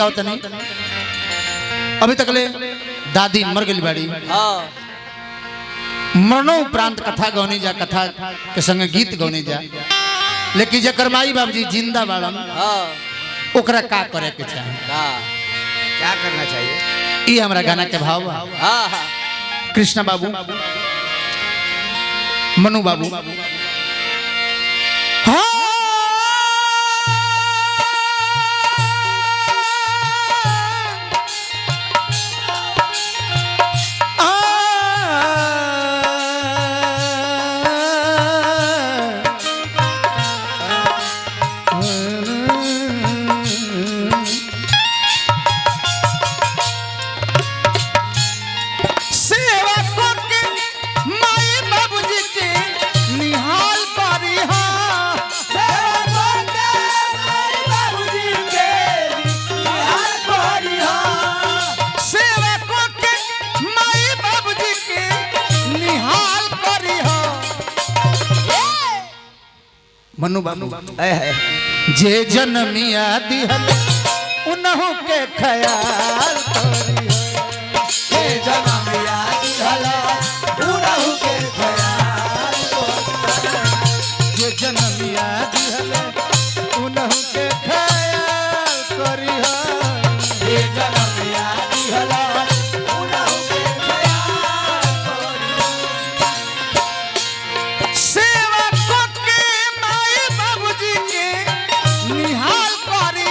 गाओ तनी अभी तक ले दादी मर गई बाड़ी मरणों उपरांत कथा गौनी जा कथा के संग गीत गौनी जा लेकिन जकर माई बाबूजी जिंदा बाड़न ओकरा का करे के चाहे क्या करना चाहिए ये हमारा गाना के भाव कृष्णा बाबू मनु बाबू मनु बाबू जे जन्मिया दिहल उन्हों के ख्याल जे जन्मिया दिहल उन्हों के ख्याल जे जन्मिया दिहल उन्हों के ख्याल करी जे जन्मिया दिहल उन्हों के ख्याल सेवा को के माई बाबूजी के निहाल करी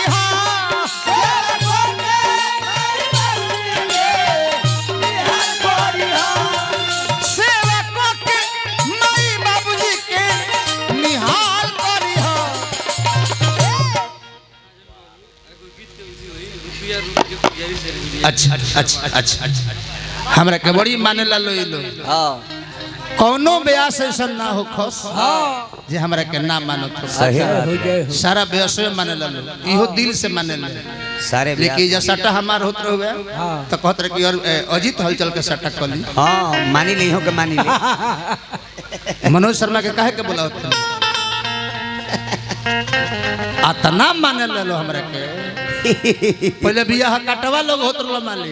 सेवा को के माई बाबूजी के निहाल करी सेवा को के माई बाबूजी के निहाल करी अच्छा अच्छा अच्छा हमरा के बड़ी माने ला लो कौनो ब्यास ऐसा ना हो खस जे हमरा के ना मानो सारा ब्यास माने ला लो इहो दिल से माने ला सारे लेकिन जब सट्टा हमार होत रहे तो कहत रहे कि और अजीत हलचल के सट्टा कली हां मानी ली हो के मानी ली मनोज शर्मा के काहे के बोला आतना माने ला लो हमरा के पहले बियाह काटवा लोग होत रहे माली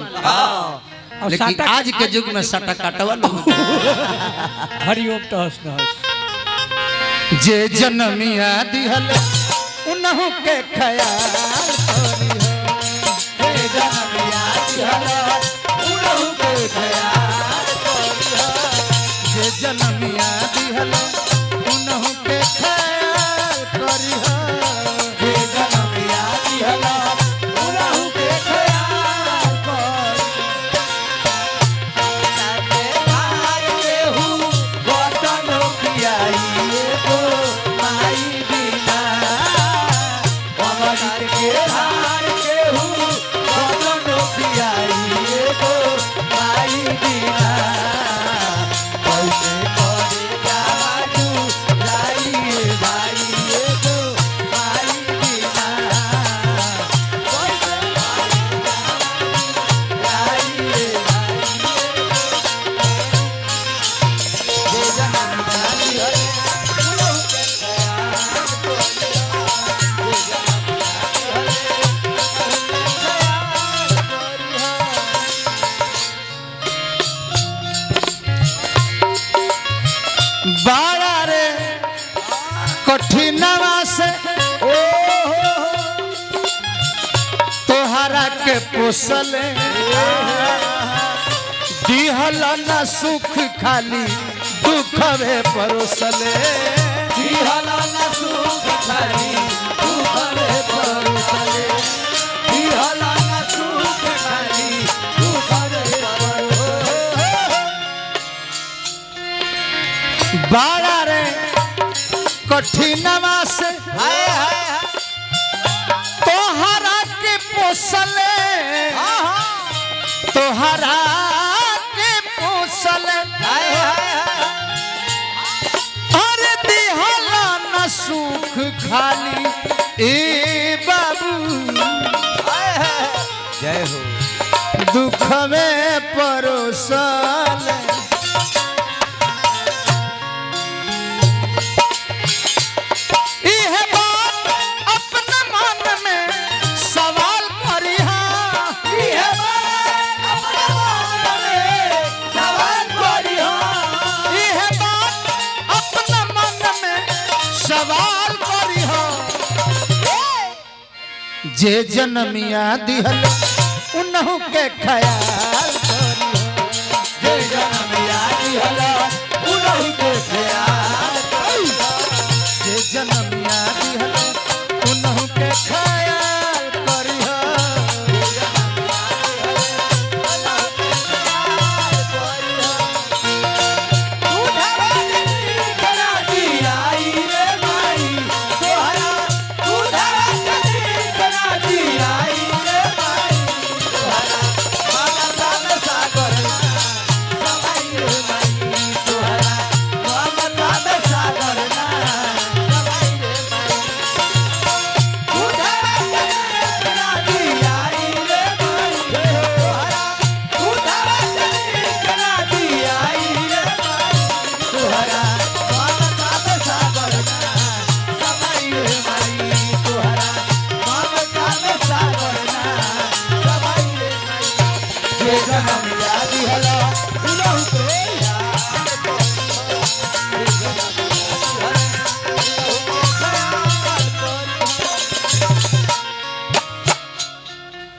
लेकिन आज के युग में सट्टा काटवा लोग हरिओम तहस नहस जे जन्मिया दिहल उन्हों के ख्याल जे जन्मिया दिहल उन्हों के ख्याल जे जन्मिया दिहल उन्हों के ख्याल करी जे जन्मिया दिहल उन्हों के ख्याल करी ताके भाई केहू गोतन पियाई को माई बिना अमृत के धार केहू गोतन पियाई को माई बिना कैसे करे जादू लाई भाई को माई बिना कैसे लाई जे जन्मिया दिहल उन्हों के ख्याल बाड़ा रे कठिनवा से तोहरा के पोसले दिहल न सुख खाली दुखवे परोसले दिहल न सुख खाली दुखवे परोसले दिहल न सुख खाली दुखवे परोसले बाड़ा रे कठिनवा से हाय हाय तोहरा के पोसले तोहरा के पोसले हाय अरे दिहल न सुख खाली ए बाबू जय हो दुख में परोसल इह बात अपने मन में सवाल करी जे जनमिया दिहल उन्हु के ख्याल करिहो जे जनमिया दिहल उन्हु के ख्याल करिहो जे जनमिया दिहल उन्हु के ख्याल करिहो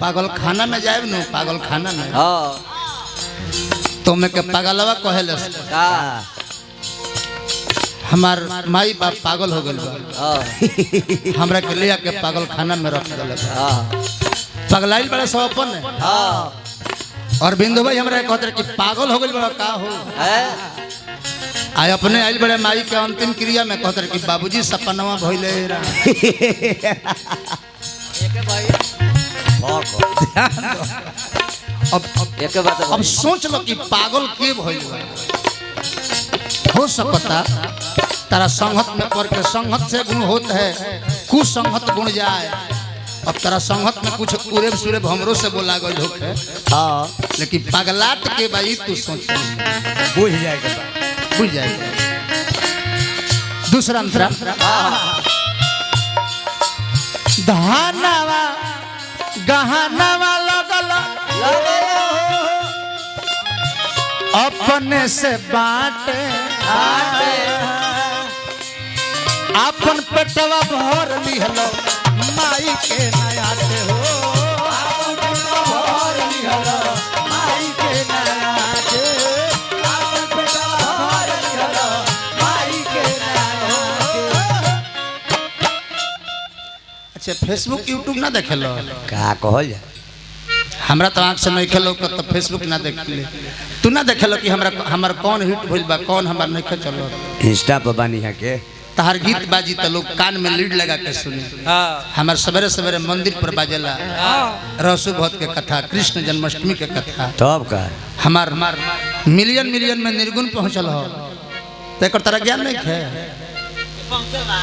पागल खाना में जाए न पागल खाना में तो मैं के पागलवा कहेले हमार माई बाप पागल हो गइल बा हमरा के लिया के पागल खाना में रख देले पगलाइल बड़ा सब अपन है और बिंदु भाई हमरा कहत कि पागल हो गइल बड़ा का हो आय अपने आइल बड़े माई के अंतिम क्रिया में कहत कि बाबूजी सपनवा भइले अब सोच लो कि पागल के भइल हो सकता तारा संगत में पढ़ के संगत से गुण होता है कुसंगत गुण जाए अब तारा संगत में कुछ उरेब सुरेब हमरो से बोला गइल होखे लेकिन पागलात के भाई तू सोच बुझ जाएगा दूसरा अंतरा धानावा गहनावा लगल अपने से बाटे अपन पेटवा भर लिहलो माई के नयाते हो अपन पेटवा भर लिहलो माई के नयाते अपन पेटवा भर लिहलो माई के नयाते। अच्छा फेसबुक यूट्यूब ना देखेलो का कहल जाए हमरा तो आँख से नहीं खेलो तो फेसबुक ना देख ले तू ना देखेलो कि हमरा हमार कौन हिट भइल बा कौन हमार नहीं खे चलो इंस्टा पर बानी है के तहार गीत बाजी तो लोग कान में लीड लगा के सुने हमार सवेरे सवेरे मंदिर पर बाजेला रसु भक्त के कथा कृष्ण जन्माष्टमी के कथा तब का हमार मिलियन मिलियन में निर्गुण पहुंचल हो तो एक तरह ज्ञान नहीं है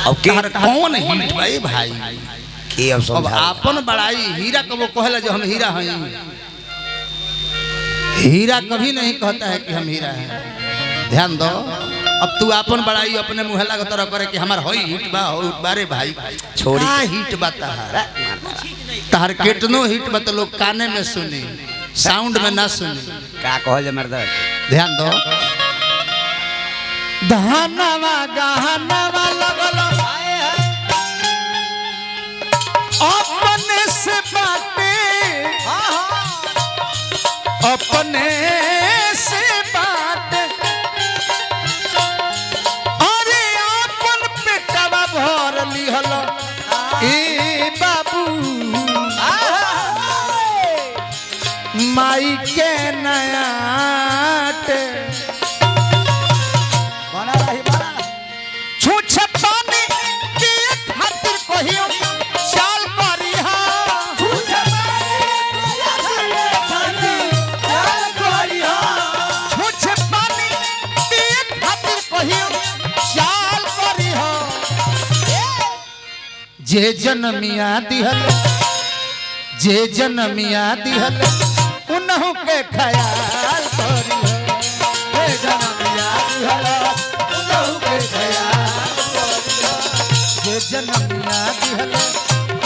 अब के तहार कौन हिट भाई भाई के अब अब समझा आपन बड़ाई हीरा को वो कहला जो हम हीरा हैं हीरा कभी नहीं कहता है कि हम हीरा हैं ध्यान दो अब तू आपन बड़ाई अपने मुँह लगा तरह करे कि हमार होई हिट बा हो बारे भाई छोड़ी का हिट बा तहार केतनो हिट बा तो लोग काने में सुनी साउंड में ना सुनी का कहल जाए मर्द ध्यान दो धानवा गहनवा लगल अपने से बाटे अपने से बाटे अरे अपन पेटवा भर लिहल ए बाबू माई के नयाटे बना रही छूछ पानी के खातिर कहियो चाल करिहा छूछ पानी के खातिर कहियो चाल करिहा जे जनमिया दिहल उन्हु के ख्याल करिहा जे जनमिया दिहल उन्हु के ख्याल करिहा जे जनमिया दिहल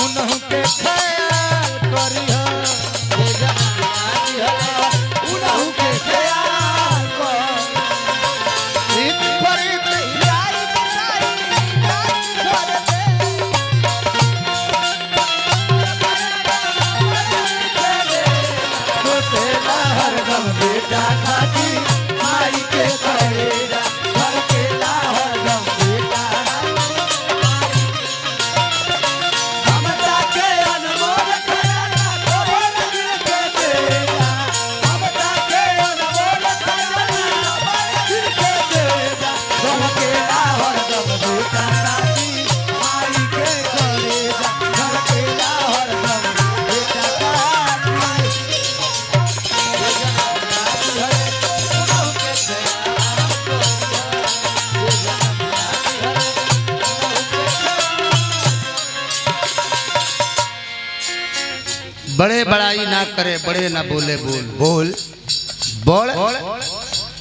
उन्हु के ख्याल करिहा जे जनमिया दिहल उन्हु के ख्याल करिहा। इत फरीद यारी बताई नाच छोड़ दे बड़ाई ना करे बड़े ना बोले बोल बोल बोल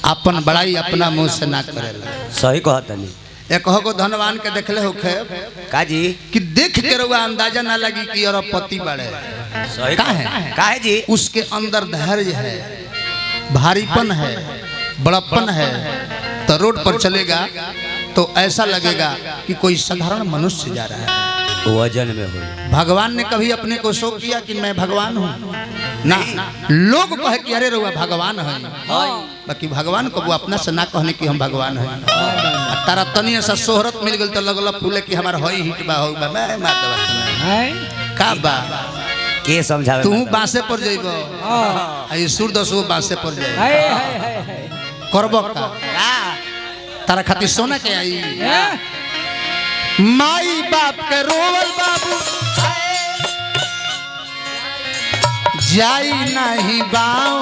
अपन बड़ाई अपना मुंह से ना करेला। सही कहा तनी। एक को धनवान के देखले होखे काजी कि देख के रउआ अंदाजा ना लगी कि अरबपति बड़े। सही काहे जी? उसके अंदर धैर्य है, भारीपन है, बड़प्पन है। तो रोड पर चलेगा तो ऐसा लगेगा कि कोई साधारण मनुष्य जा रहा है। वजन में हो। भगवान ने कभी अपने को शो किया कि मैं भगवान हूँ ना, लोग कहे कि अरे रउआ भगवान है, बाकी भगवान को वो अपना से ना कहने कि हम भगवान हैं। तारा तनी सा शोहरत मिल गई तो लगल फूले कि हमार हई हिट बा हो बा मैं मार देबा का बा के समझावे? तू बांसे पर जइबो आई सुर दसो बांसे पर जाई करबो का तारा खातिर सोना के आई माई बाप के रोवल बाबू जाई नहीं गाँव